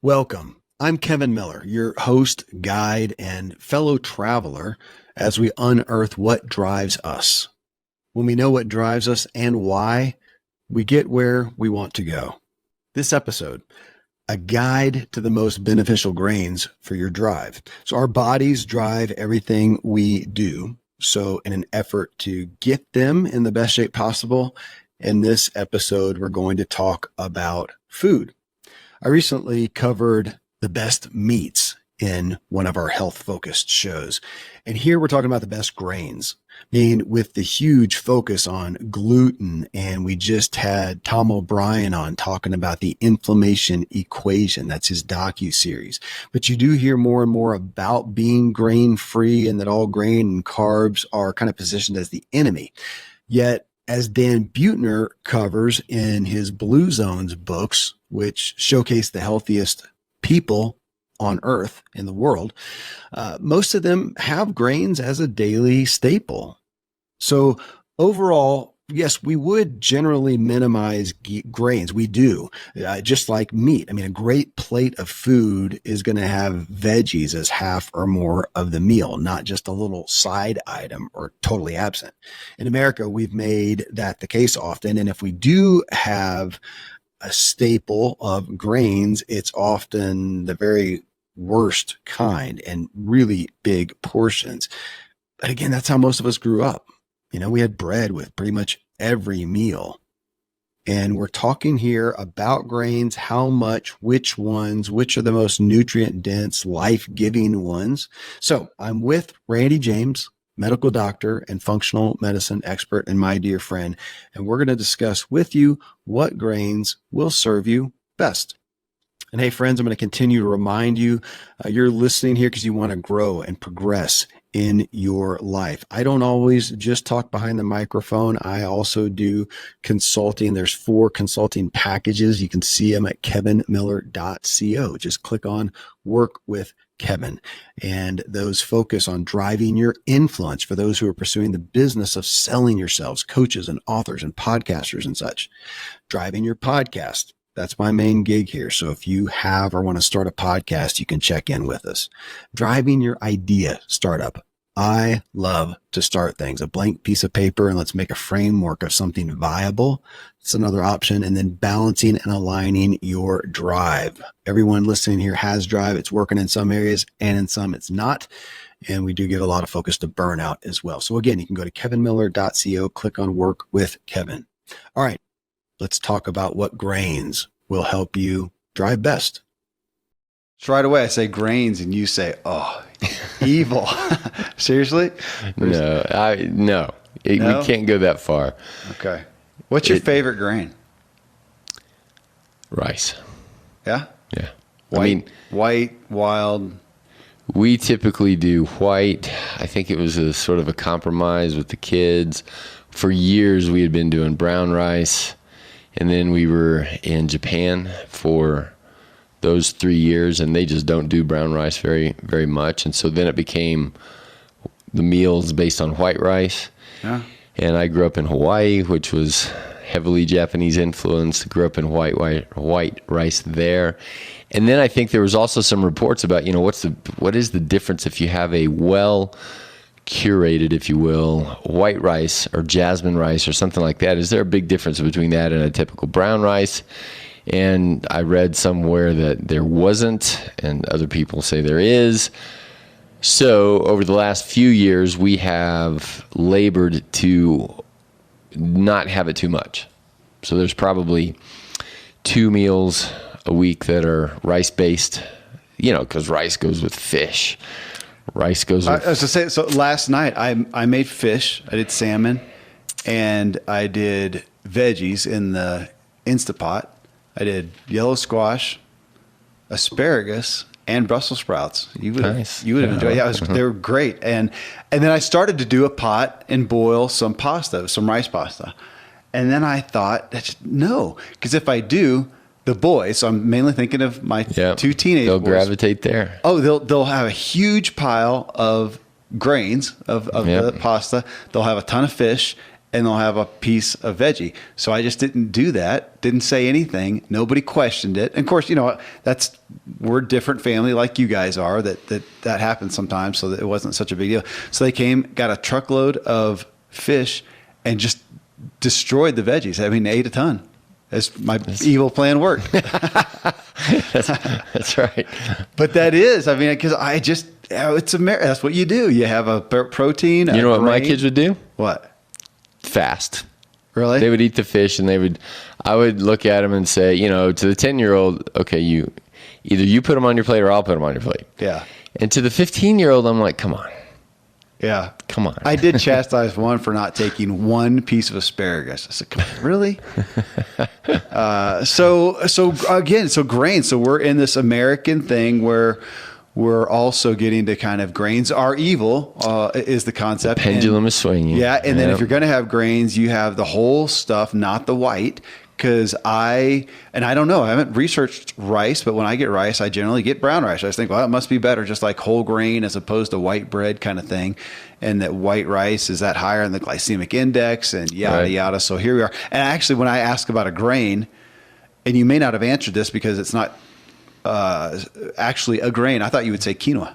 Welcome. I'm Kevin Miller, your host, guide, and fellow traveler as we unearth what drives us. When we know what drives us and why, we get where we want to go. This episode, a guide to the most beneficial grains for your drive. So our bodies drive everything we do. So in an effort to get them in the best shape possible, in this episode, we're going to talk about food. I recently covered the best meats in one of our health-focused shows. And here we're talking about the best grains, being with the huge focus on gluten. And we just had Tom O'Brien on talking about the inflammation equation. That's his docu-series. But you do hear more and more about being grain-free and that all grain and carbs are kind of positioned as the enemy. Yet, as Dan Buettner covers in his Blue Zones books, which showcase the healthiest people on earth in the world, most of them have grains as a daily staple. So overall, yes, we would generally minimize grains. We do, just like meat. I mean, a great plate of food is going to have veggies as half or more of the meal, not just a little side item or totally absent. In America, we've made that the case often. And if we do have a staple of grains, it's often the very worst kind and really big portions. But again, that's how most of us grew up. You know, we had bread with pretty much every meal. And we're talking here about grains, how much, which ones, which are the most nutrient dense, life-giving ones. So I'm with Randy James, medical doctor and functional medicine expert and my dear friend. And we're going to discuss with you what grains will serve you best. And hey, friends, I'm going to continue to remind you, you're listening here because you want to grow and progress in your life. I don't always just talk behind the microphone. I also do consulting. There's 4 consulting packages. You can see them at kevinmiller.co. Just click on Work with Kevin. And those focus on driving your influence for those who are pursuing the business of selling yourselves, coaches and authors and podcasters and such. Driving your podcast. That's my main gig here. So if you have or want to start a podcast, you can check in with us. Driving your idea startup. I love to start things. A blank piece of paper and let's make a framework of something viable. It's another option. And then balancing and aligning your drive. Everyone listening here has drive. It's working in some areas and in some it's not. And we do give a lot of focus to burnout as well. So again, you can go to kevinmiller.co, click on Work with Kevin. All right. Let's talk about what grains will help you drive best. So right away I say grains and you say, oh, evil. Seriously? No. We can't go that far. Okay. What's your favorite grain? Rice. Yeah? Yeah. White, wild. We typically do white. I think it was a sort of a compromise with the kids. For years we had been doing brown rice. And then we were in Japan for those 3 years, and they just don't do brown rice very, very much. And so then it became the meals based on white rice. Yeah. And I grew up in Hawaii, which was heavily Japanese influenced. Grew up in white rice there. And then I think there was also some reports about, what is the difference if you have a curated, if you will, white rice or jasmine rice or something like that? Is there a big difference between that and a typical brown rice? And I read somewhere that there wasn't, and other people say there is. So over the last few years, we have labored to not have it too much. So there's probably 2 meals a week that are rice-based, because rice goes with fish. Rice goes with... I was going to say, so last night I made fish. I did salmon, and I did veggies in the Instapot. I did yellow squash, asparagus, and Brussels sprouts. You would have enjoyed it. Yeah, they were great. And then I started to do a pot and boil some pasta, some rice pasta. And then I thought, no, because if I do, the boys, so I'm mainly thinking of my 2 teenage they'll boys. Gravitate there. Oh, they'll have a huge pile of grains of the pasta. They'll have a ton of fish, and they'll have a piece of veggie. So I just didn't do that. Didn't say anything. Nobody questioned it. And of course, we're a different family like you guys are. That happens sometimes. So that it wasn't such a big deal. So they came, got a truckload of fish, and just destroyed the veggies. I mean, they ate a ton. As my evil plan worked. That's right. But that is, I mean, because that's what you do. You have a protein. You know what my kids would do? What? Fast. Really? They would eat the fish, and I would look at them and say, to the 10-year-old, okay, either you put them on your plate or I'll put them on your plate. Yeah. And to the 15-year-old, I'm like, come on. Yeah. Come on. I did chastise one for not taking one piece of asparagus. I said, come on, really? So grains. So we're in this American thing where we're also getting to kind of grains are evil, is the concept. The pendulum is swinging. Yeah. And then if you're going to have grains, you have the whole stuff, not the white. Because I don't know, I haven't researched rice, but when I get rice, I generally get brown rice. I just think, well, it must be better, just like whole grain as opposed to white bread kind of thing. And that white rice is that higher in the glycemic index and yada, yada. So here we are. And actually, when I ask about a grain, and you may not have answered this because it's not actually a grain, I thought you would say quinoa.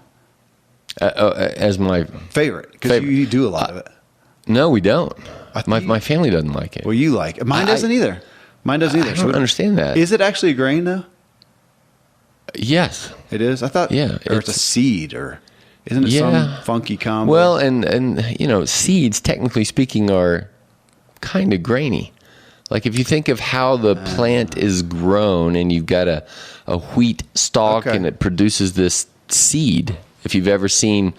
As my favorite, because you do a lot of it. No, we don't. My family doesn't like it. Well, you like it. Mine doesn't either. Mine doesn't either. I don't understand that. Is it actually a grain, though? Yes. It is? I thought or it's a seed, or isn't it some funky combo? Well, and seeds, technically speaking, are kind of grainy. Like if you think of how the plant is grown and you've got a wheat stalk and it produces this seed. If you've ever seen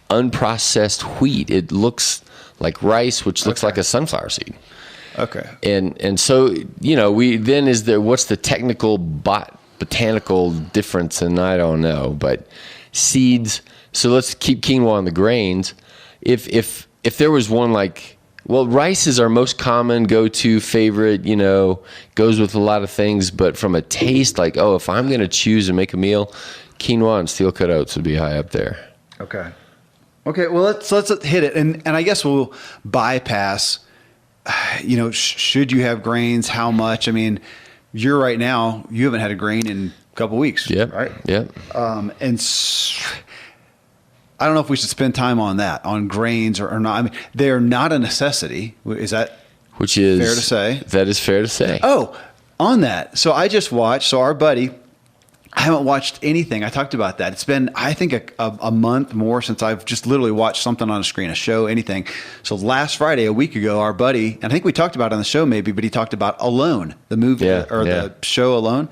unprocessed wheat, it looks like rice, which looks like a sunflower seed. Okay. And so, what's the technical botanical difference? And I don't know, but seeds. So let's keep quinoa on the grains. If there was one rice is our most common go-to favorite, goes with a lot of things, but from a taste, if I'm going to choose and make a meal, quinoa and steel cut oats would be high up there. Okay. Well, let's hit it. And I guess we'll bypass, should you have grains? How much? I mean, you haven't had a grain in a couple of weeks. Yeah. Right. Yeah. I don't know if we should spend time on grains or not. I mean, they're not a necessity. Is that fair to say? That is fair to say. Oh, on that. So I just watched, our buddy, I haven't watched anything. I talked about that. It's been, I think, a month more since I've just literally watched something on a screen, a show, anything. So last Friday, a week ago, our buddy, and I think we talked about it on the show maybe, but he talked about Alone, the movie the show Alone.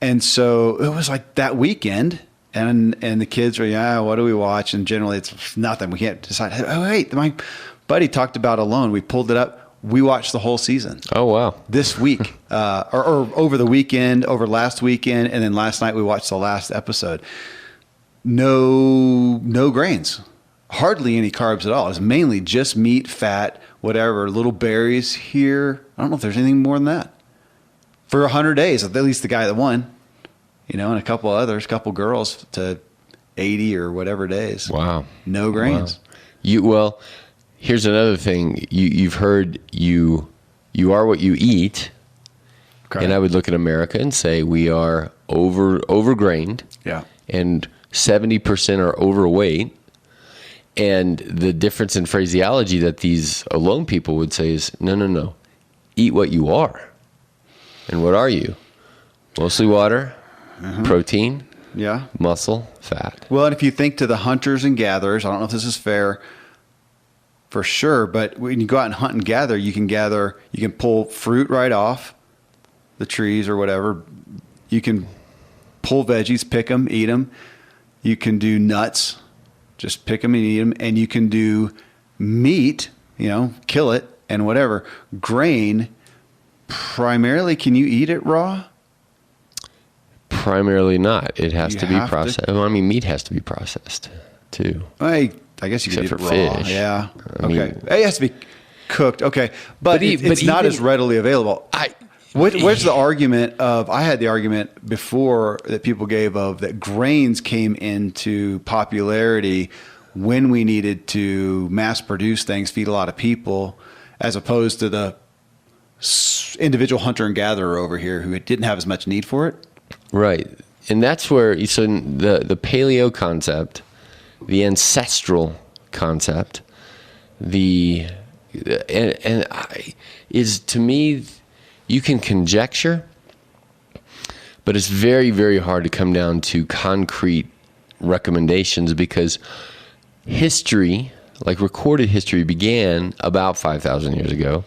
And so it was like that weekend, and the kids were, what do we watch? And generally it's nothing. We can't decide. Oh, wait, my buddy talked about Alone. We pulled it up. We watched the whole season. Oh, wow. This week, or over the weekend, over last weekend, and then last night we watched the last episode. No grains. Hardly any carbs at all. It's mainly just meat, fat, whatever, little berries here. I don't know if there's anything more than that. For 100 days, at least the guy that won, and a couple others, a couple girls to 80 or whatever days. Wow. No grains. Wow. Here's another thing. You've heard you are what you eat. Okay. And I would look at America and say we are overgrained. Yeah. And 70% are overweight. And the difference in phraseology that these Alone people would say is, no. Eat what you are. And what are you? Mostly water, protein, muscle, fat. Well, and if you think to the hunters and gatherers, I don't know if this is fair for sure, but when you go out and hunt and gather, you can pull fruit right off the trees or whatever. You can pull veggies, pick them, eat them. You can do nuts, just pick them and eat them. And you can do meat, kill it and whatever. Grain, primarily, can you eat it raw? Primarily not. It has to be processed. Meat has to be processed too. I guess you could eat it raw. Fish. Yeah. Okay. It has to be cooked. Okay. But it's not as readily available. Where's the argument of, I had the argument before that people gave of that grains came into popularity when we needed to mass produce things, feed a lot of people. as opposed to the individual hunter and gatherer over here who didn't have as much need for it. Right. And that's where, so the paleo concept, the ancestral concept, is, to me, you can conjecture, but it's very, very hard to come down to concrete recommendations, because history, like recorded history, began about 5,000 years ago.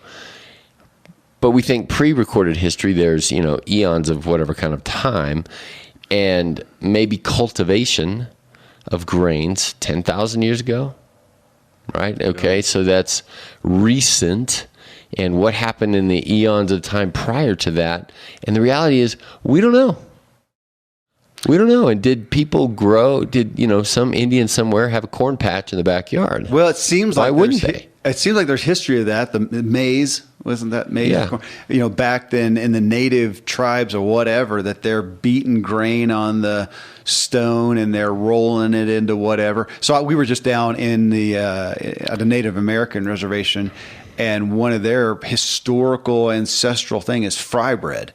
But we think pre-recorded history, there's, eons of whatever kind of time, and maybe cultivation of grains 10,000 years ago, right? Okay, yeah. So that's recent. And what happened in the eons of time prior to that? And the reality is, we don't know. We don't know. And did people grow? Did, some Indian somewhere have a corn patch in the backyard? Well, it seems Why like wouldn't they? It seems like there's history of that. The maize, wasn't that maize? Yeah. Back then in the native tribes or whatever, that they're beating grain on the stone and they're rolling it into whatever. So we were just down in at a Native American reservation, and one of their historical ancestral thing is fry bread.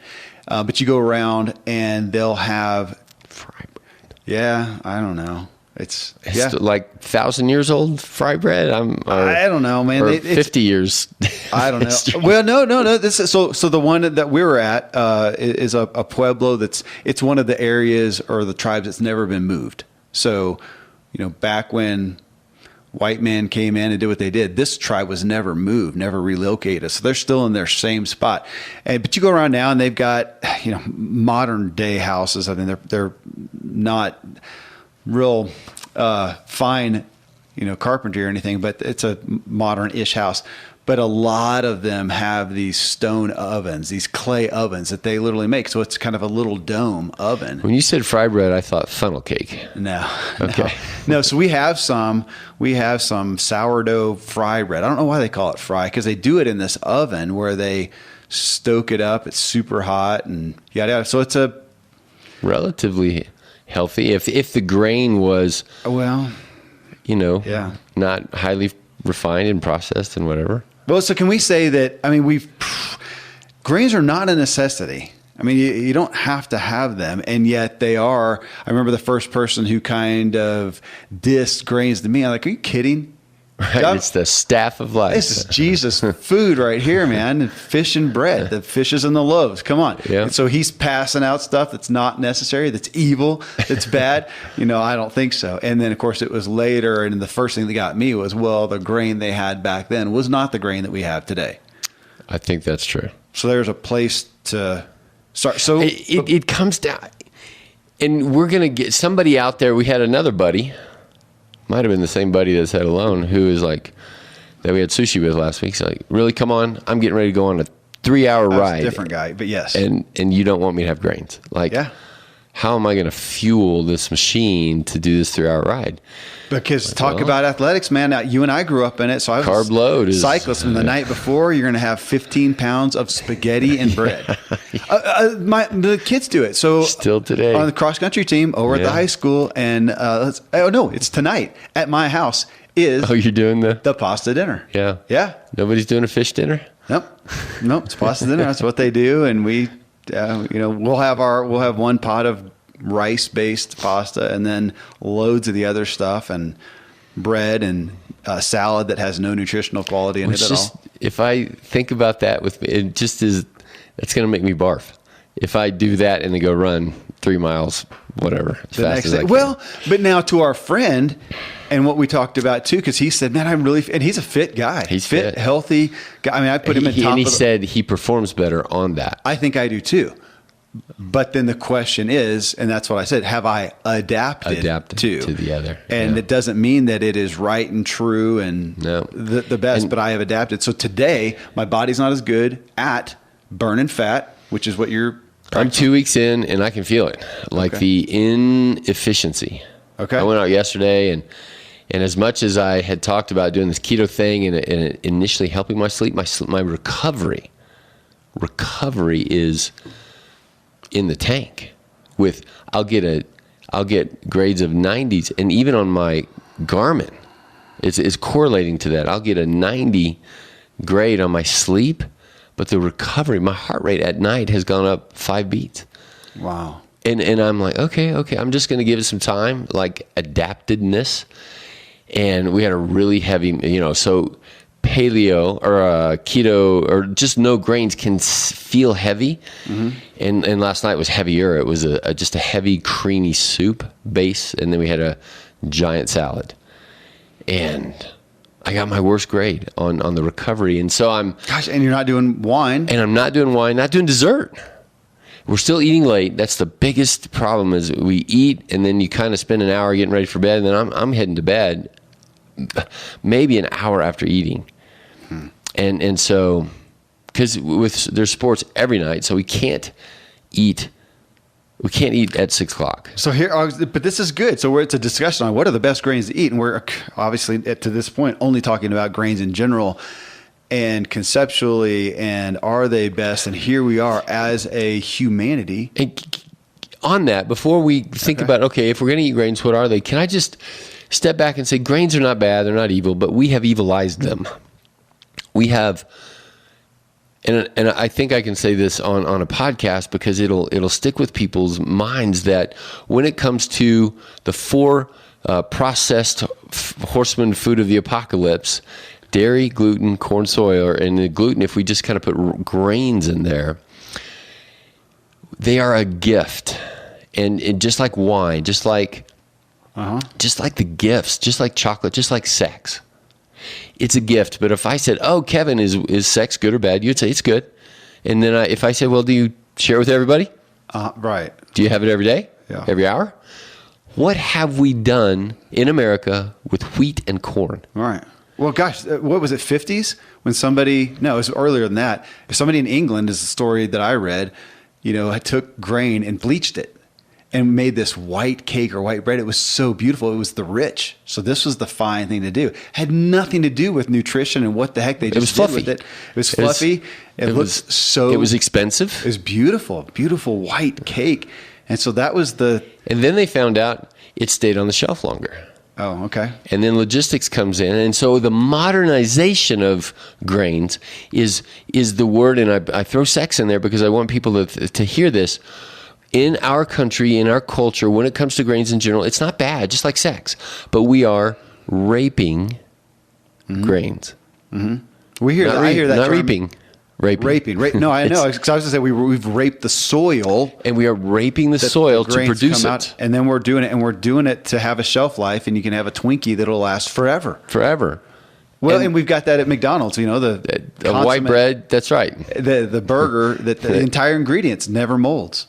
But you go around and they'll have fry bread. Yeah, I don't know. It's like 1,000 years old fry bread. I don't know, man. Or 50 years. I don't know. Well, no. This is, so the one that we were at is a pueblo it's one of the areas or the tribes that's never been moved. So, back when white men came in and did what they did, this tribe was never moved, never relocated. So they're still in their same spot. But you go around now and they've got modern day houses. I mean, they're not real fine, carpentry or anything, but it's a modern-ish house. But a lot of them have these stone ovens, these clay ovens that they literally make. So it's kind of a little dome oven. When you said fry bread, I thought funnel cake. No. Okay. No. So we have some sourdough fry bread. I don't know why they call it fry, because they do it in this oven where they stoke it up. It's super hot and yada yada. So it's a relatively healthy. If the grain was, not highly refined and processed and whatever. Well, so can we say that, grains are not a necessity. I mean, you don't have to have them, and yet they are. I remember the first person who kind of dissed grains to me. I'm like, are you kidding? Right, it's the staff of life. This is Jesus' food right here, man. Fish and bread, the fishes and the loaves. Come on. Yeah. And so he's passing out stuff that's not necessary, that's evil, that's bad. I don't think so. And then, of course, it was later, and the first thing that got me was, the grain they had back then was not the grain that we have today. I think that's true. So there's a place to start. So it comes down, and we're going to get somebody out there. We had another buddy. Might have been the same buddy that said alone, who is like, that we had sushi with last week. He's like, really, come on, I'm getting ready to go on a 3-hour ride. A different guy, but yes. And you don't want me to have grains. Like, how am I going to fuel this machine to do this 3-hour ride? Because talk about athletics, man. Now, you and I grew up in it. So I was carb load is cyclist. And the night before, you're going to have 15 pounds of spaghetti and bread. The kids do it. So still today on the cross country team over at the high school, and it's tonight at my house. You're doing the pasta dinner? Yeah. Nobody's doing a fish dinner? Nope. It's pasta dinner. That's what they do, and we, we'll have one pot of rice-based pasta, and then loads of the other stuff, and bread and salad that has no nutritional quality in it at all. If I think about that, it's going to make me barf. If I do that and then go run 3 miles, whatever, as fast as I can. Well, but now to our friend, and what we talked about too, because he said, man, and he's a fit guy. He's fit, healthy guy. I mean, I put him in top. And he said he performs better on that. I think I do too. But then the question is, and that's what I said, have I adapted to the other? And it doesn't mean that it is right and true and the best, but I have adapted. So today, my body's not as good at burning fat, which is what you're... I'm 2 weeks in, and I can feel it, like the inefficiency. Okay. I went out yesterday, and as much as I had talked about doing this keto thing and initially helping my sleep, my recovery is in the tank. I'll get grades of 90s, and even on my Garmin, it's correlating to that. I'll get a 90 great on my sleep, but the recovery, my heart rate at night has gone up 5 beats. Wow. And I'm like, okay, I'm just going to give it some time, like adaptedness. And we had a really heavy, so paleo or keto or just no grains can feel heavy. Mm-hmm. And last night was heavier. It was just a heavy, creamy soup base. And then we had a giant salad. And I got my worst grade on the recovery. And so and you're not doing wine. And I'm not doing wine, not doing dessert. We're still eating late. That's the biggest problem is we eat and then you kind of spend an hour getting ready for bed. And then I'm heading to bed maybe an hour after eating. And so, because there's sports every night, so we can't eat at 6 o'clock. So but this is good. So it's a discussion on what are the best grains to eat. And we're obviously to this point only talking about grains in general and conceptually, and are they best? And here we are as a humanity. And on that, before we think about, if we're going to eat grains, what are they? Can I just step back and say grains are not bad, they're not evil, but we have evilized them. We have, and I think I can say this on a podcast because it'll stick with people's minds that when it comes to the 4 processed horseman food of the apocalypse, dairy, gluten, corn, soy, and the gluten, if we just kind of put grains in there, they are a gift. And just like wine, just like the gifts, just like chocolate, just like sex. It's a gift. But if I said, Kevin, is sex good or bad? You'd say it's good. And then if I said, well, do you share it with everybody? Right. Do you have it every day? Yeah. Every hour? What have we done in America with wheat and corn? Right. Well, gosh, what was it, 50s? When it was earlier than that. Somebody in England, is the story that I read, took grain and bleached it and made this white cake or white bread. It was so beautiful. It was the rich. So this was the fine thing to do. Had nothing to do with nutrition and what the heck they just did with it. It was fluffy. It was expensive. It was beautiful, beautiful white cake. And so that was and then they found out it stayed on the shelf longer. Oh, okay. And then logistics comes in. And so the modernization of grains is the word, and I throw sex in there because I want people to hear this. In our country, in our culture, when it comes to grains in general, it's not bad, just like sex. But we are raping grains. Mm-hmm. I hear that not term. Raping. No, I know. Because I was going to say we've raped the soil. And we are raping the soil to produce it. And then we're doing it to have a shelf life, and you can have a Twinkie that'll last forever. Well, and we've got that at McDonald's, the white bread, that's right. The burger, that the entire ingredients never molds.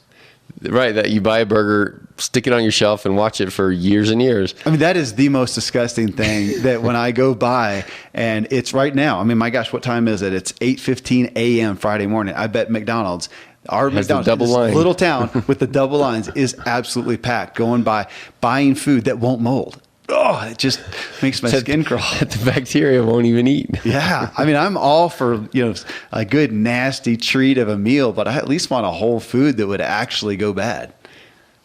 Right, that you buy a burger, stick it on your shelf, and watch it for years and years. I mean, that is the most disgusting thing that when I go by, and it's right now. I mean, my gosh, what time is it? It's 8:15 a.m. Friday morning. I bet McDonald's, this little town with the double lines, is absolutely packed, going by, buying food that won't mold. Oh, it just makes my skin crawl. The bacteria won't even eat. Yeah. I mean, I'm all for, a good nasty treat of a meal, but I at least want a whole food that would actually go bad.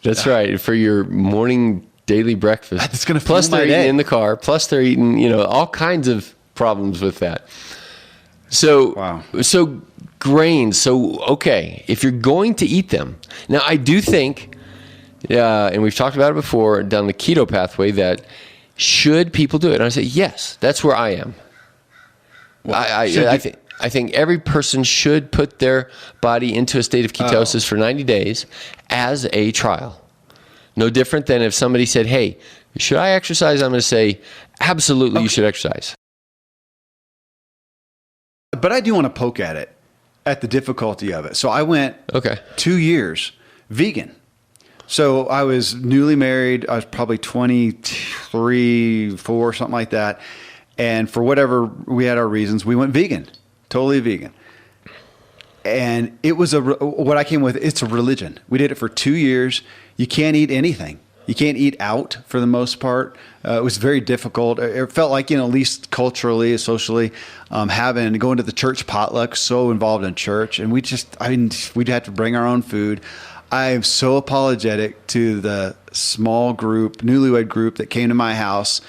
That's right. For your morning daily breakfast. It's going to Plus they're eating day. in the car. Plus they're eating, all kinds of problems with that. So, wow. So grains. So, okay, if you're going to eat them. Now, I do think, and we've talked about it before, down the keto pathway, that should people do it? And I say, yes, that's where I am. Well, I think every person should put their body into a state of ketosis for 90 days as a trial. No different than if somebody said, hey, should I exercise? I'm going to say, absolutely, you should exercise. But I do want to poke at the difficulty of it. So I went 2 years vegan. So I was newly married. I was probably 23, 4, something like that. And for whatever, we had our reasons, we went vegan, totally vegan. And it was what I came with, it's a religion. We did it for 2 years. You can't eat anything. You can't eat out for the most part. It was very difficult. It felt like, at least culturally, socially, going to the church potluck, so involved in church. And we'd have to bring our own food. I am so apologetic to the small group, newlywed group that came to my house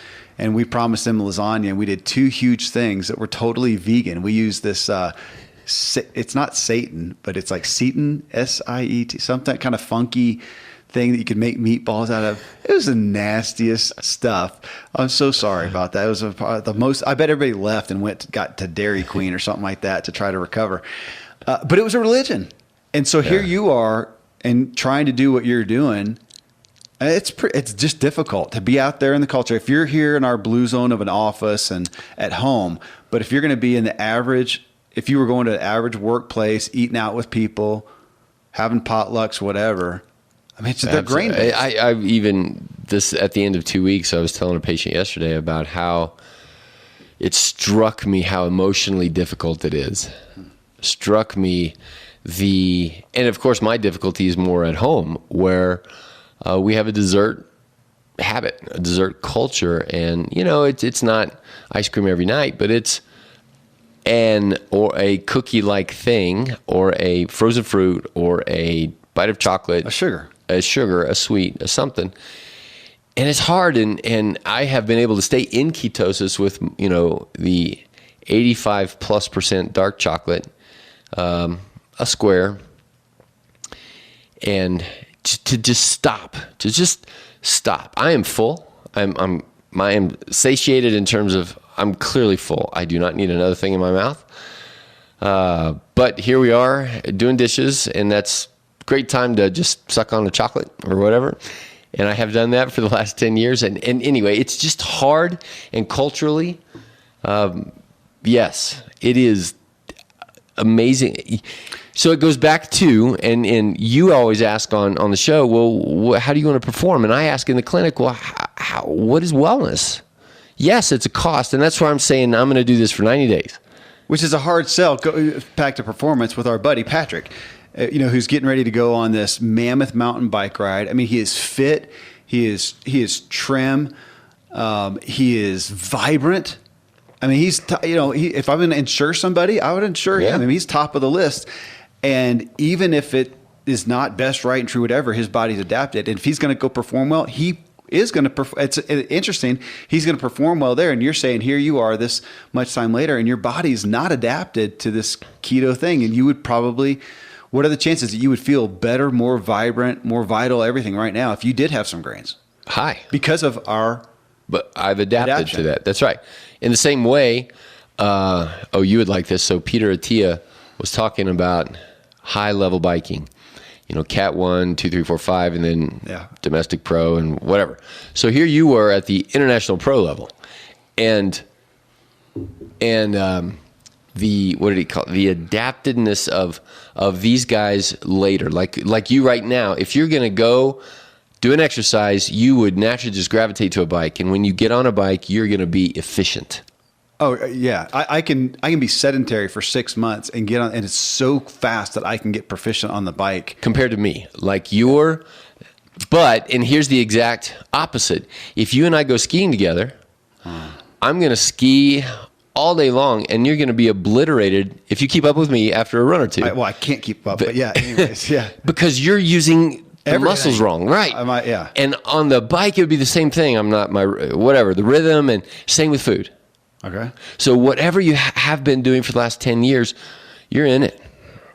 and we promised them lasagna, and we did 2 huge things that were totally vegan. We used this, it's not Satan, but it's like Seton, S-I-E-T, something kind of funky thing that you could make meatballs out of. It was the nastiest stuff. I'm so sorry about that. It was the most, I bet everybody left and got to Dairy Queen or something like that to try to recover. But it was a religion. And so here you are and trying to do what you're doing. It's just difficult to be out there in the culture. If you're here in our blue zone of an office and at home, but if you're going to be in the average, if you were going to an average workplace, eating out with people, having potlucks, whatever, I mean, they're grain based. I've even this at the end of 2 weeks, I was telling a patient yesterday about how it struck me how emotionally difficult it is. Struck me and of course my difficulty is more at home where we have a dessert habit, a dessert culture, and it's not ice cream every night, but it's or a cookie like thing, or a frozen fruit, or a bite of chocolate, a sugar, a sweet, a something. And it's hard, and I have been able to stay in ketosis with the 85+% dark chocolate, a square, and to just stop. I am full. I am satiated in terms of I'm clearly full. I do not need another thing in my mouth. But here we are doing dishes, and that's a great time to just suck on the chocolate or whatever. And I have done that for the last 10 years. And anyway, it's just hard, and culturally, yes, it is amazing. So it goes back to, and you always ask on the show, well, how do you want to perform? And I ask in the clinic, well, what is wellness? Yes, it's a cost. And that's why I'm saying I'm going to do this for 90 days. Which is a hard sell. Go back to performance with our buddy Patrick, who's getting ready to go on this mammoth mountain bike ride. I mean, he is fit. He is trim. He is vibrant. I mean, if I'm going to insure somebody, I would insure him. I mean, he's top of the list. And even if it is not best, right, and true, whatever, his body's adapted. And if he's going to go perform well, he is going to perform. It's interesting. He's going to perform well there. And you're saying, here you are this much time later, and your body's not adapted to this keto thing. And you would probably, what are the chances that you would feel better, more vibrant, more vital, everything right now if you did have some grains? High. Because of our But I've adapted to that. That's right. In the same way, you would like this. So Peter Attia was talking about high-level biking. Cat 1, 2, 3, 4, 5, and then domestic pro and whatever. So here you were at the international pro level. And the, what did he call it? The adaptedness of these guys later. Like you right now, if you're going to go do an exercise, you would naturally just gravitate to a bike. And when you get on a bike, you're going to be efficient. Oh yeah, I can be sedentary for 6 months and get on, and it's so fast that I can get proficient on the bike compared to me. And here's the exact opposite. If you and I go skiing together, I'm going to ski all day long, and you're going to be obliterated if you keep up with me after a run or two. I can't keep up, but yeah, anyways, yeah, because you're using the muscles wrong, right? And on the bike, it would be the same thing. I'm not the rhythm, and same with food. Okay. So whatever you have been doing for the last 10 years, you're in it,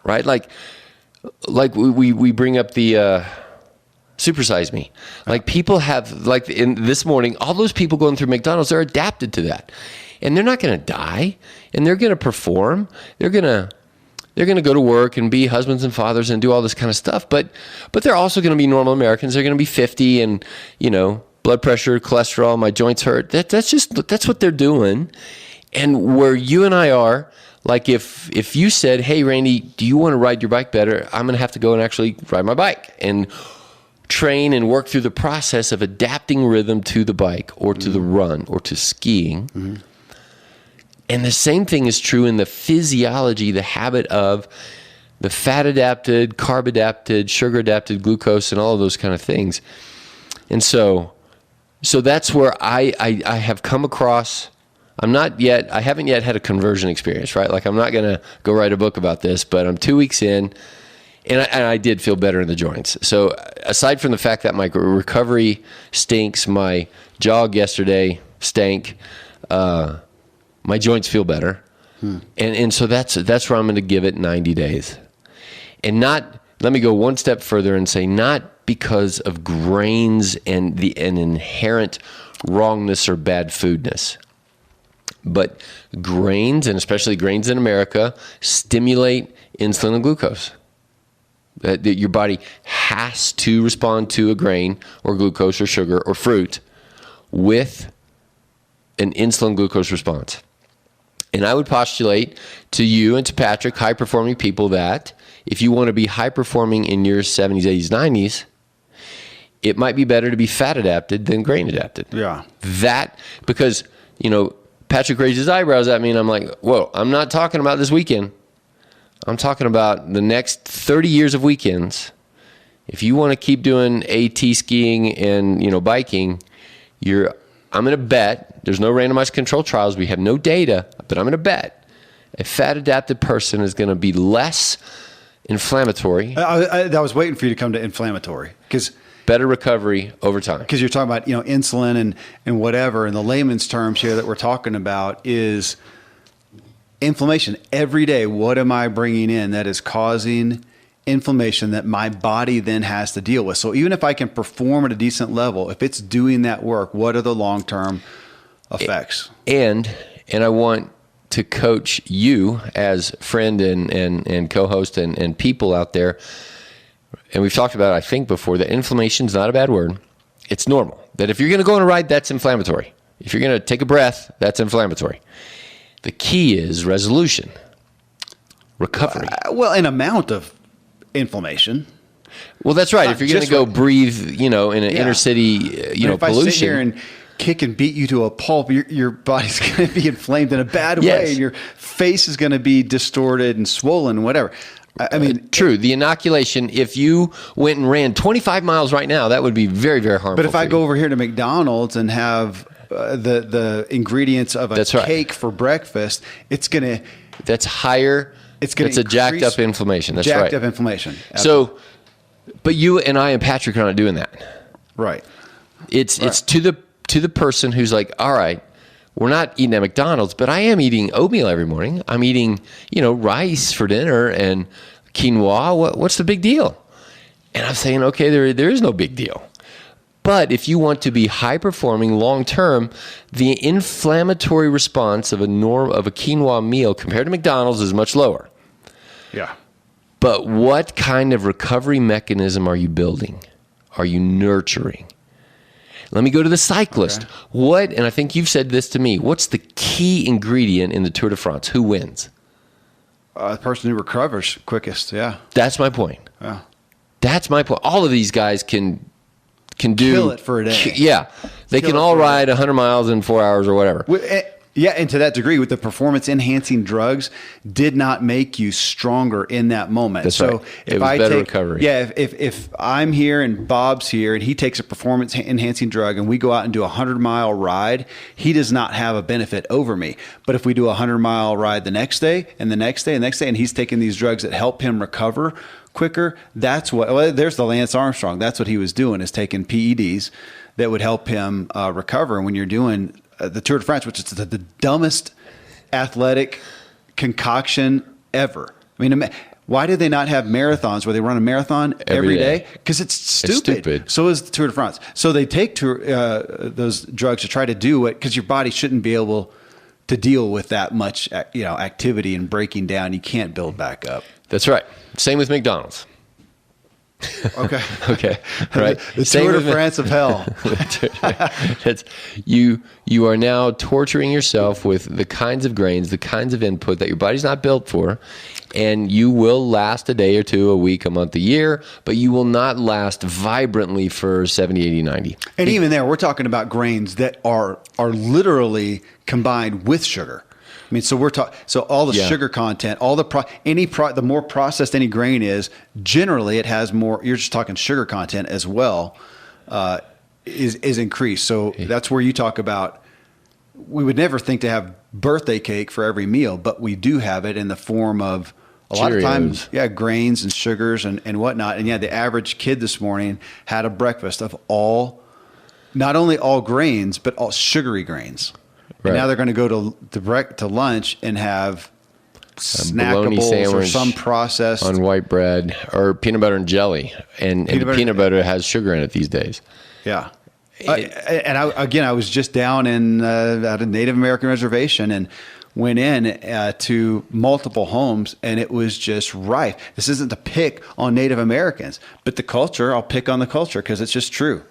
right? Like we bring up the supersize me. Like people have, like in this morning, all those people going through McDonald's are adapted to that, and they're not going to die, and they're going to perform. They're going to go to work and be husbands and fathers and do all this kind of stuff. But they're also going to be normal Americans. They're going to be 50 and blood pressure, cholesterol, my joints hurt. That's what they're doing. And where you and I are, like if you said, hey, Randy, do you want to ride your bike better? I'm going to have to go and actually ride my bike and train and work through the process of adapting rhythm to the bike or to the run or to skiing. Mm-hmm. And the same thing is true in the physiology, the habit of the fat-adapted, carb-adapted, sugar-adapted, glucose, and all of those kind of things. And so that's where I have come across. I haven't yet had a conversion experience, right? Like I'm not going to go write a book about this, but I'm 2 weeks in, and I did feel better in the joints. So aside from the fact that my recovery stinks, my jog yesterday stank. My joints feel better. And so that's where I'm going to give it 90 days. And let me go one step further and say, not because of grains and an inherent wrongness or bad foodness, but grains, and especially grains in America, stimulate insulin and glucose. That your body has to respond to a grain or glucose or sugar or fruit with an insulin glucose response. And I would postulate to you and to Patrick, high-performing people, that if you want to be high-performing in your 70s, 80s, 90s, it might be better to be fat-adapted than grain-adapted. Yeah. Because, Patrick raised his eyebrows at me, and I'm like, whoa, I'm not talking about this weekend. I'm talking about the next 30 years of weekends. If you want to keep doing AT skiing and, biking, I'm going to bet, there's no randomized controlled trials, we have no data, but I'm going to bet a fat-adapted person is going to be less inflammatory. I was waiting for you to come to inflammatory, because better recovery over time. Because you're talking about, insulin and whatever, and the layman's terms here that we're talking about is inflammation. Every day, what am I bringing in that is causing inflammation that my body then has to deal with? So even if I can perform at a decent level, if it's doing that work, what are the long-term effects? And I want to coach you as friend and co-host and people out there. And we've talked about it, I think, before, that inflammation is not a bad word. It's normal. That if you're going to go on a ride, that's inflammatory. If you're going to take a breath, that's inflammatory. The key is resolution, recovery. An amount of inflammation. Well, that's right. If you're going to go breathe, in an inner city, if pollution. I sit here and kick and beat you to a pulp, your body's going to be inflamed in a bad Yes. way, and your face is going to be distorted and swollen, whatever. I mean, true. The inoculation, if you went and ran 25 miles right now, that would be very, very harmful. but if I go over here to McDonald's and have the ingredients of a cake for breakfast, it's going to... That's higher. It's going to a jacked up inflammation. That's jacked right. up inflammation. So, but you and I and Patrick are not doing that. Right. It's to the person who's like, all right, we're not eating at McDonald's, but I am eating oatmeal every morning. I'm eating, rice for dinner and quinoa. What's the big deal? And I'm saying, okay, there is no big deal. But if you want to be high performing long term, the inflammatory response of a quinoa meal compared to McDonald's is much lower. Yeah. But what kind of recovery mechanism are you building? Are you nurturing? Let me go to the cyclist. Okay. And I think you've said this to me, what's the key ingredient in the Tour de France? Who wins? The person who recovers quickest, yeah. That's my point. Yeah. That's my point. All of these guys can do... Kill it for a day. Yeah. They can all ride 100 miles in 4 hours or whatever. Yeah, and to that degree, with the performance-enhancing drugs, did not make you stronger in that moment. That's so right. It was better recovery. Yeah, if I'm here and Bob's here and he takes a performance-enhancing drug and we go out and do a 100-mile ride, he does not have a benefit over me. But if we do a 100-mile ride the next day and the next day and the next day, and he's taking these drugs that help him recover quicker, there's the Lance Armstrong. That's what he was doing, is taking PEDs that would help him recover. And when you're doing the Tour de France, which is the dumbest athletic concoction ever. I mean, why did they not have marathons where they run a marathon every day? Because it's stupid. So is the Tour de France. So they take those drugs to try to do it, because your body shouldn't be able to deal with that much activity and breaking down. You can't build back up. That's right. Same with McDonald's. Okay. Okay. Right. The Tour de France of hell. You are now torturing yourself with the kinds of grains, the kinds of input that your body's not built for, and you will last a day or two, a week, a month, a year, but you will not last vibrantly for 70, 80, 90. And even there, we're talking about grains that are literally combined with sugar. I mean, so so all the sugar content, all the more processed any grain is, generally it has more. You're just talking sugar content as well, is increased. So that's where you talk about. We would never think to have birthday cake for every meal, but we do have it in the form of lot of times, grains and sugars and whatnot. And the average kid this morning had a breakfast of all not only all grains, but all sugary grains. Right. And now they're going to go to lunch and have bologna snackables sandwich or some processed on white bread or peanut butter and jelly. And peanut butter has sugar in it these days. Yeah. I was just down at a Native American reservation and went in to multiple homes, and it was just rife. This isn't to pick on Native Americans, but the culture, I'll pick on the culture because it's just true.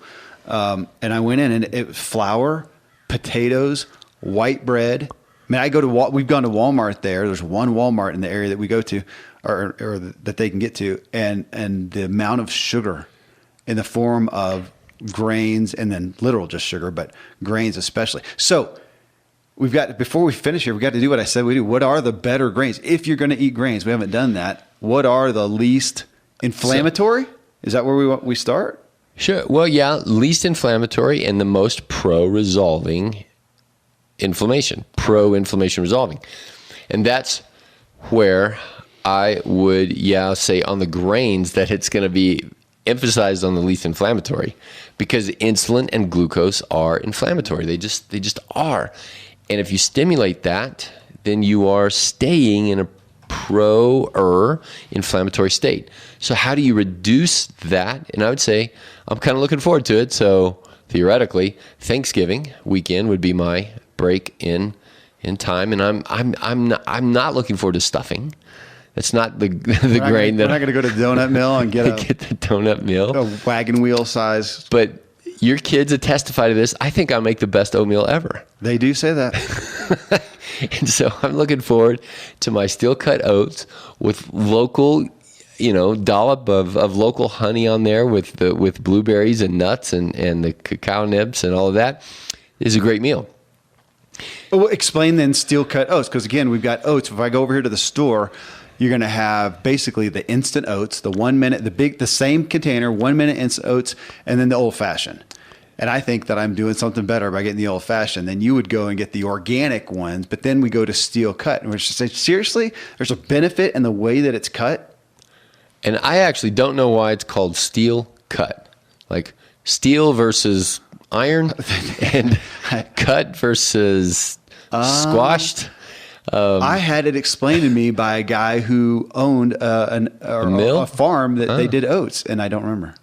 And I went in, and it was flour, potatoes, white bread. I mean, we've gone to Walmart there. There's one Walmart in the area that we go to or that they can get to, and the amount of sugar in the form of grains, and then literal just sugar, but grains especially. So before we finish here, we got to do what I said we do. What are the better grains? If you're going to eat grains, we haven't done that. What are the least inflammatory? Is that where we start? Sure. Well, yeah, least inflammatory and the most pro-inflammation resolving. And that's where I would, say on the grains that it's going to be emphasized on the least inflammatory, because insulin and glucose are inflammatory. They just are. And if you stimulate that, then you are staying in a inflammatory state. So how do you reduce that? And I would say I'm kind of looking forward to it. So theoretically, Thanksgiving weekend would be my break in time, and I'm not looking forward to stuffing. It's not the grain that we're not going to go to Donut Mill and get the donut meal, a wagon wheel size. But your kids that testify to this, I think I make the best oatmeal ever. They do say that. And so I'm looking forward to my steel cut oats with local, dollop of local honey on there with blueberries and nuts and the cacao nibs and all of that. Is a great meal. Well, explain then steel cut oats, because again, we've got oats. If I go over here to the store, you're going to have basically the instant oats, the 1 minute, the same container, 1 minute instant oats, and then the old fashioned. And I think that I'm doing something better by getting the old fashioned. Then you would go and get the organic ones, but then we go to steel cut. And we're just saying, seriously, there's a benefit in the way that it's cut. And I actually don't know why it's called steel cut, like steel versus iron and cut versus squashed. I had it explained to me by a guy who owned a farm that they did oats, and I don't remember.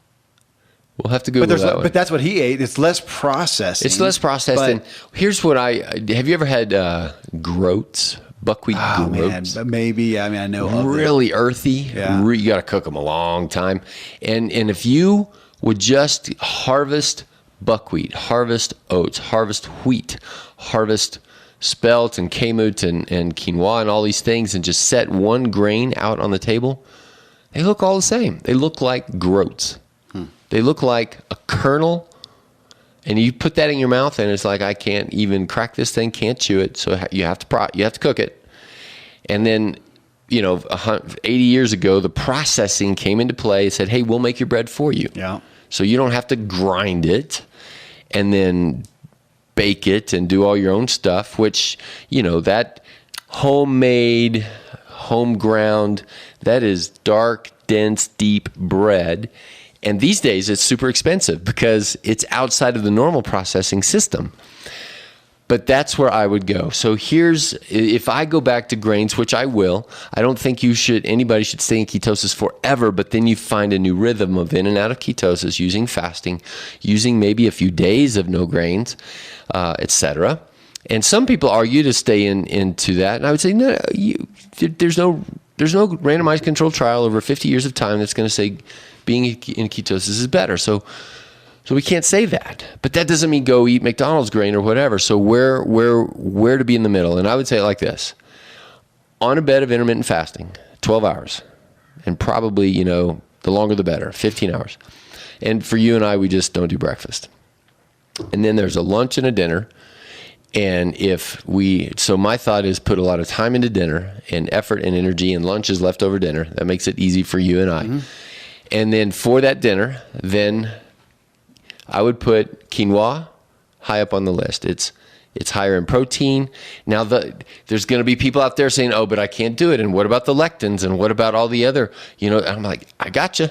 We'll have to Google that one. But that's what he ate. It's less processing. It's less processed. And here's what have you ever had groats? Buckwheat groats? Man, maybe. I mean, I know. Really earthy. Yeah. You got to cook them a long time. And if you would just harvest buckwheat, harvest oats, harvest wheat, harvest spelt and kamut and quinoa and all these things, and just set one grain out on the table, they look all the same. They look like groats. They look like a kernel, and you put that in your mouth, and it's like, I can't even crack this thing, can't chew it. So you have to cook it. And then, 80 years ago, the processing came into play. It said, hey, we'll make your bread for you. Yeah. So you don't have to grind it and then bake it and do all your own stuff, which, that homemade, home ground, that is dark, dense, deep bread. And these days it's super expensive because it's outside of the normal processing system. But that's where I would go. So if I go back to grains, which I will, I don't think anybody should stay in ketosis forever, but then you find a new rhythm of in and out of ketosis using fasting, using maybe a few days of no grains, etc. And some people argue to stay into that. And I would say, no, there's no randomized controlled trial over 50 years of time that's going to say being in ketosis is better. So we can't say that. But that doesn't mean go eat McDonald's grain or whatever. So where to be in the middle? And I would say it like this. On a bed of intermittent fasting, 12 hours. And probably, the longer the better, 15 hours. And for you and I, we just don't do breakfast. And then there's a lunch and a dinner. And so my thought is put a lot of time into dinner and effort and energy, and lunch is leftover dinner. That makes it easy for you and I. Mm-hmm. And then for that dinner, I would put quinoa high up on the list. It's higher in protein. Now there's going to be people out there saying, "Oh, but I can't do it." And what about the lectins? And what about all the other? I'm like, I gotcha.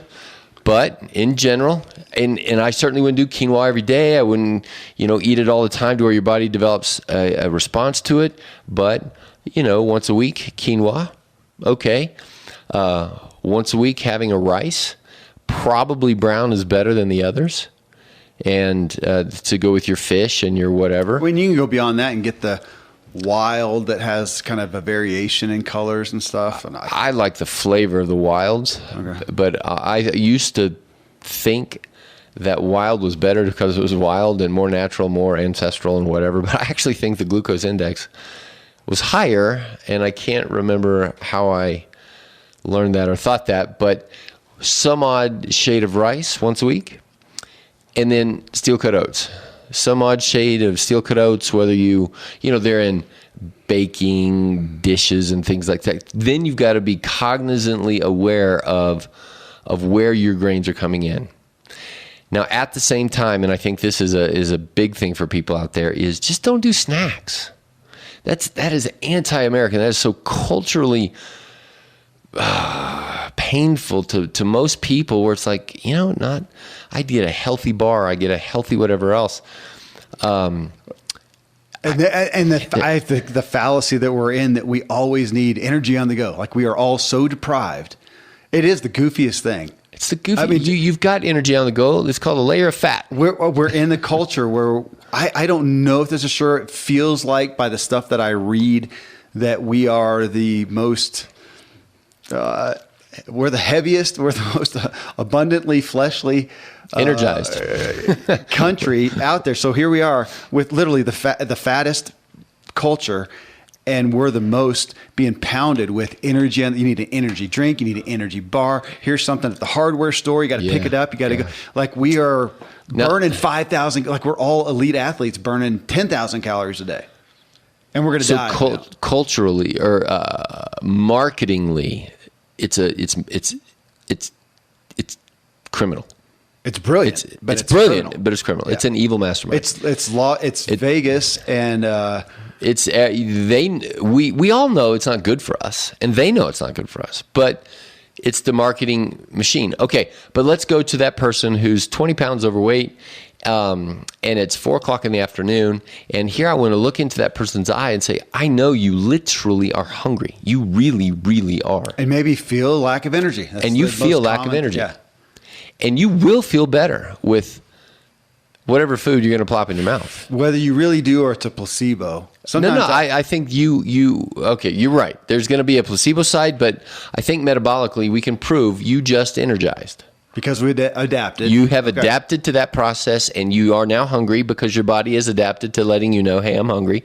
But in general, and I certainly wouldn't do quinoa every day. I wouldn't, eat it all the time to where your body develops a response to it. But, once a week, quinoa, okay. Once a week, having a rice, probably brown is better than the others. And to go with your fish and your whatever. When you can go beyond that and get the wild that has kind of a variation in colors and stuff. And I like the flavor of the wilds, but I used to think that wild was better because it was wild and more natural, more ancestral and whatever. But I actually think the glucose index was higher, and I can't remember how I learned that or thought that, but some odd shade of rice once a week, and then steel-cut oats. Some odd shade of steel-cut oats, whether they're in baking dishes and things like that. Then you've got to be cognizantly aware of where your grains are coming in. Now, at the same time, and I think this is a big thing for people out there, is just don't do snacks. That is anti-American. That is so culturally painful to most people, where it's like, I get a healthy bar, I get a healthy whatever else. The fallacy that we're in, that we always need energy on the go. Like, we are all so deprived. It is the goofiest thing. It's the goofy. I mean, you've got energy on the go. It's called a layer of fat. We're in the culture where I don't know if this is sure. It feels like, by the stuff that I read, that we are the most... we're the heaviest, we're the most abundantly fleshly, energized country out there. So here we are with literally the fattest culture, and we're the most being pounded with energy. You need an energy drink, you need an energy bar. Here's something at the hardware store. You got to pick it up. You got to go. Like, we are burning 5,000. Like, we're all elite athletes burning 10,000 calories a day, and we're going to die. Culturally or marketingly, it's criminal. It's brilliant. It's brilliant, criminal. but it's criminal. Yeah. It's an evil mastermind. It's Vegas, and we all know it's not good for us, and they know it's not good for us. But it's the marketing machine. Okay, but let's go to that person who's 20 pounds overweight, and it's 4:00 in the afternoon. And here I want to look into that person's eye and say, I know you literally are hungry. You really, really are. And maybe feel lack of energy. And you feel lack of energy. Yeah. And you will feel better with whatever food you're going to plop in your mouth. Whether you really do or it's a placebo. Sometimes I think okay, you're right. There's going to be a placebo side, but I think metabolically we can prove you just energized. Because we adapted. You have adapted to that process, and you are now hungry because your body is adapted to letting you know, hey, I'm hungry.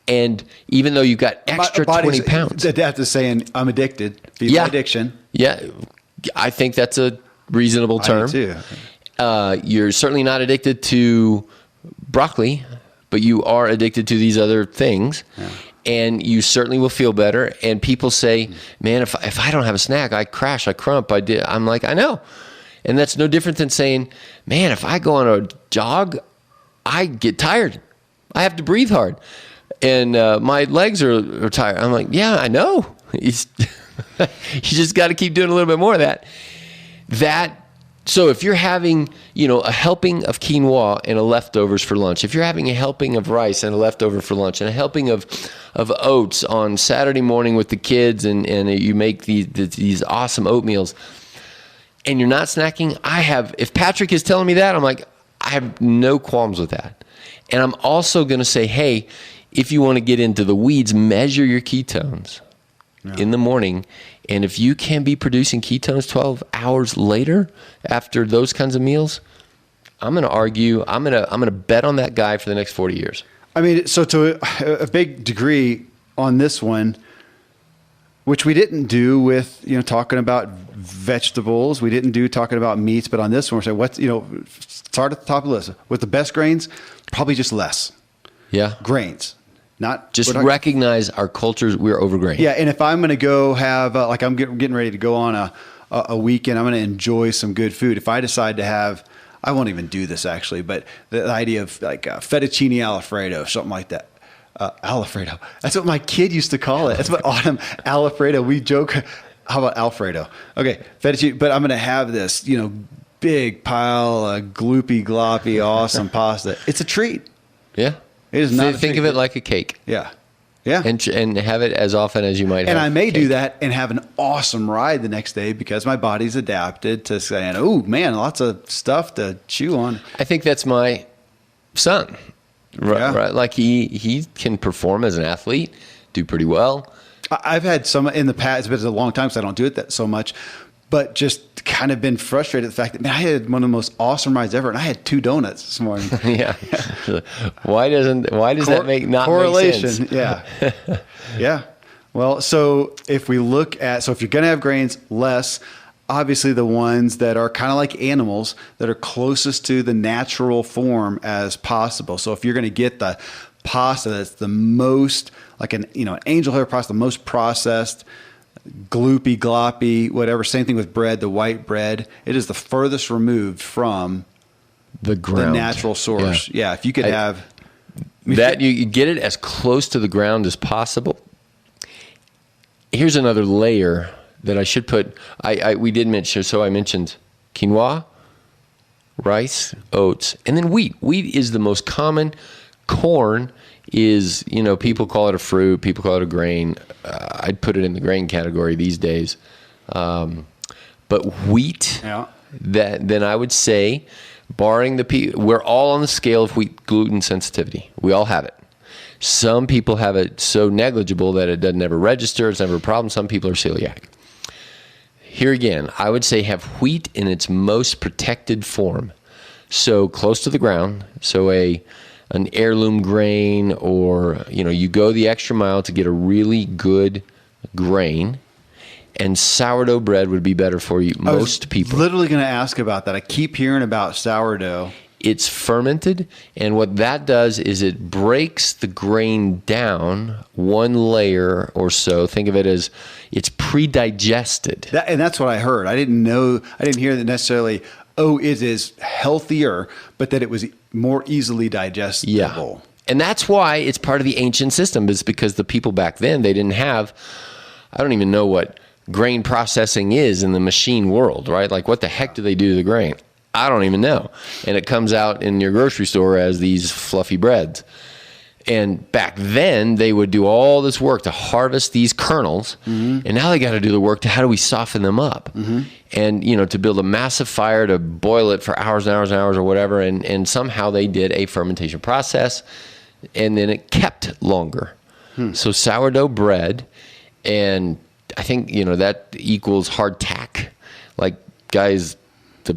And even though you've got extra 20 pounds. Adapted to saying, I'm addicted. Feed my addiction. Yeah, I think that's a reasonable term. I do too. You're certainly not addicted to broccoli, but you are addicted to these other things. Yeah. And you certainly will feel better. And people say, man, if I don't have a snack, I crash, I crump. I'm like, I know. And that's no different than saying, man, if I go on a jog, I get tired. I have to breathe hard. And my legs are tired. I'm like, yeah, I know. You just got to keep doing a little bit more of that. So if you're having, a helping of quinoa and a leftovers for lunch, if you're having a helping of rice and a leftover for lunch, and a helping of oats on Saturday morning with the kids, and you make these awesome oatmeals, and you're not snacking, if Patrick is telling me that, I'm like, I have no qualms with that. And I'm also going to say, hey, if you want to get into the weeds, measure your ketones in the morning. And if you can be producing ketones 12 hours later after those kinds of meals, I'm going to argue, I'm going to bet on that guy for the next 40 years. I mean, so to a big degree on this one, which we didn't do with, talking about vegetables, we didn't do talking about meats, but on this one, we're saying start at the top of the list. With the best grains, probably just less. Yeah. Grains. Recognize our cultures, we're overgrained. Yeah, and if I'm going to go have, I'm getting ready to go on a weekend, I'm going to enjoy some good food. If I decide to have, I won't even do this actually, but the idea of like fettuccine Alfredo, something like that. Alfredo. That's what my kid used to call it. That's what Autumn Alfredo. We joke How about Alfredo? Okay, fettuccine, but I'm going to have this, big pile of gloopy, gloppy, awesome pasta. It's a treat. Yeah. It is not. Think of it like a cake. Yeah. Yeah. And have it as often as you might have. And I may cake. do that and have an awesome ride the next day because my body's adapted to saying, oh, man, lots of stuff to chew on. I think that's my son. Right? Like he can perform as an athlete, do pretty well. I've had some in the past, but it's a long time because I don't do it that so much, but just kind of been frustrated at the fact that, man, I had one of the most awesome rides ever and I had 2 donuts this morning. Yeah. Why does that make correlation? Make sense? Yeah. Yeah. Well, so if you're going to have grains, less, obviously the ones that are kind of like animals that are closest to the natural form as possible. So if you're going to get the pasta that's the most like an angel hair pasta, the most processed, gloopy, gloppy, whatever. Same thing with bread, the white bread. It is the furthest removed from the ground, the natural source. Yeah. If you could have that, you get it as close to the ground as possible. Here's another layer that I should put. We did mention. So I mentioned quinoa, rice, oats, and then wheat. Wheat is the most common. Corn is, people call it a fruit, people call it a grain. I'd put it in the grain category these days. But wheat, then I would say, barring we're all on the scale of wheat gluten sensitivity. We all have it. Some people have it so negligible that it doesn't ever register. It's never a problem. Some people are celiac. Here again, I would say have wheat in its most protected form. So close to the ground. So an heirloom grain, or you go the extra mile to get a really good grain, and sourdough bread would be better for you. Most people. Literally going to ask about that. I keep hearing about sourdough. It's fermented, and what that does is it breaks the grain down one layer or so. Think of it as it's pre-digested. And that's what I heard. I didn't hear that necessarily, it is healthier, but that it was more easily digestible. Yeah. And that's why it's part of the ancient system, is because the people back then, they didn't have, I don't even know what grain processing is in the machine world, right? Like what the heck do they do to the grain? I don't even know. And it comes out in your grocery store as these fluffy breads. And back then, they would do all this work to harvest these kernels. Mm-hmm. And now they got to do the work to how do we soften them up? Mm-hmm. And, to build a massive fire to boil it for hours and hours and hours or whatever. And somehow they did a fermentation process, and then it kept longer. So sourdough bread, and I think, that equals hardtack. Like guys, the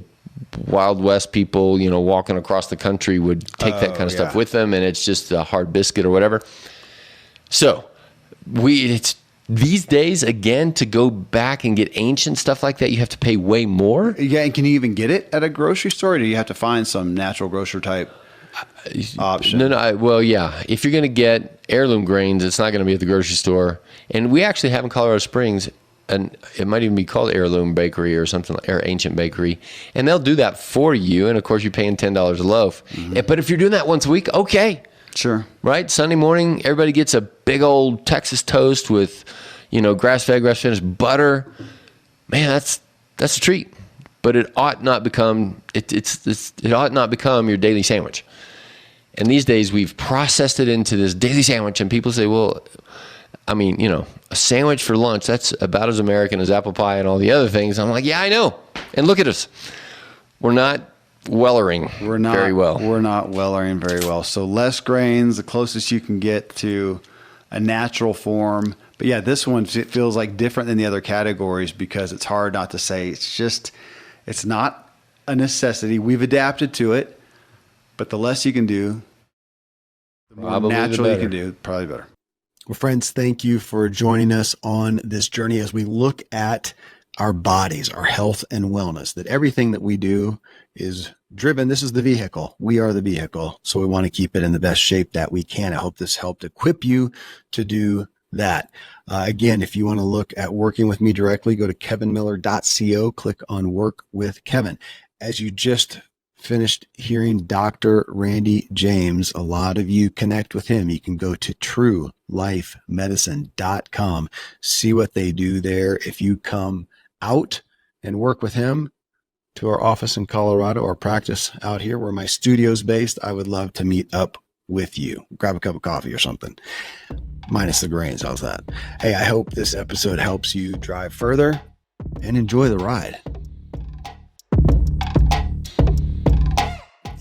Wild West people, walking across the country would take that kind of stuff with them, and it's just a hard biscuit or whatever. So it's these days, again, to go back and get ancient stuff like that, you have to pay way more. Yeah, and can you even get it at a grocery store, or do you have to find some natural grocer type option? No. Well, yeah. If you're going to get heirloom grains, it's not going to be at the grocery store. And we actually have in Colorado Springs, and it might even be called Heirloom Bakery or something, or Ancient Bakery, and they'll do that for you. And of course, you're paying $10 a loaf. Mm-hmm. But if you're doing that once a week, okay, sure, right? Sunday morning, everybody gets a big old Texas toast with, grass-fed, grass-finished butter. Man, that's a treat. But it ought not become it ought not become your daily sandwich. And these days, we've processed it into this daily sandwich, and people say, well, I mean, a sandwich for lunch, that's about as American as apple pie and all the other things. I'm like, yeah, I know. And look at us. We're not wellaring very well. We're not wellaring very well. So less grains, the closest you can get to a natural form. But yeah, this one, it feels like different than the other categories because it's hard not to say. It's not a necessity. We've adapted to it, but the less you can do, the more natural you can do, probably better. Well, friends, thank you for joining us on this journey as we look at our bodies, our health and wellness, that everything that we do is driven. This is the vehicle. We are the vehicle. So we want to keep it in the best shape that we can. I hope this helped equip you to do that. Again, if you want to look at working with me directly, go to kevinmiller.co, click on Work with Kevin. As you just finished hearing Dr. Randy James, a lot of you connect with him. You can go to truelifemedicine.com, see what they do there. If you come out and work with him to our office in Colorado or practice out here where my studio's based, I would love to meet up with you. Grab a cup of coffee or something. Minus the grains. How's that? Hey, I hope this episode helps you drive further and enjoy the ride.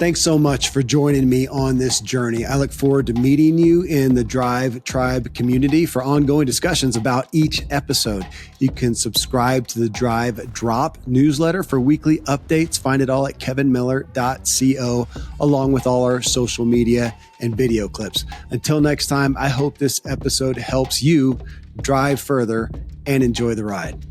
Thanks so much for joining me on this journey. I look forward to meeting you in the Drive Tribe community for ongoing discussions about each episode. You can subscribe to the Drive Drop newsletter for weekly updates. Find it all at kevinmiller.co, along with all our social media and video clips. Until next time, I hope this episode helps you drive further and enjoy the ride.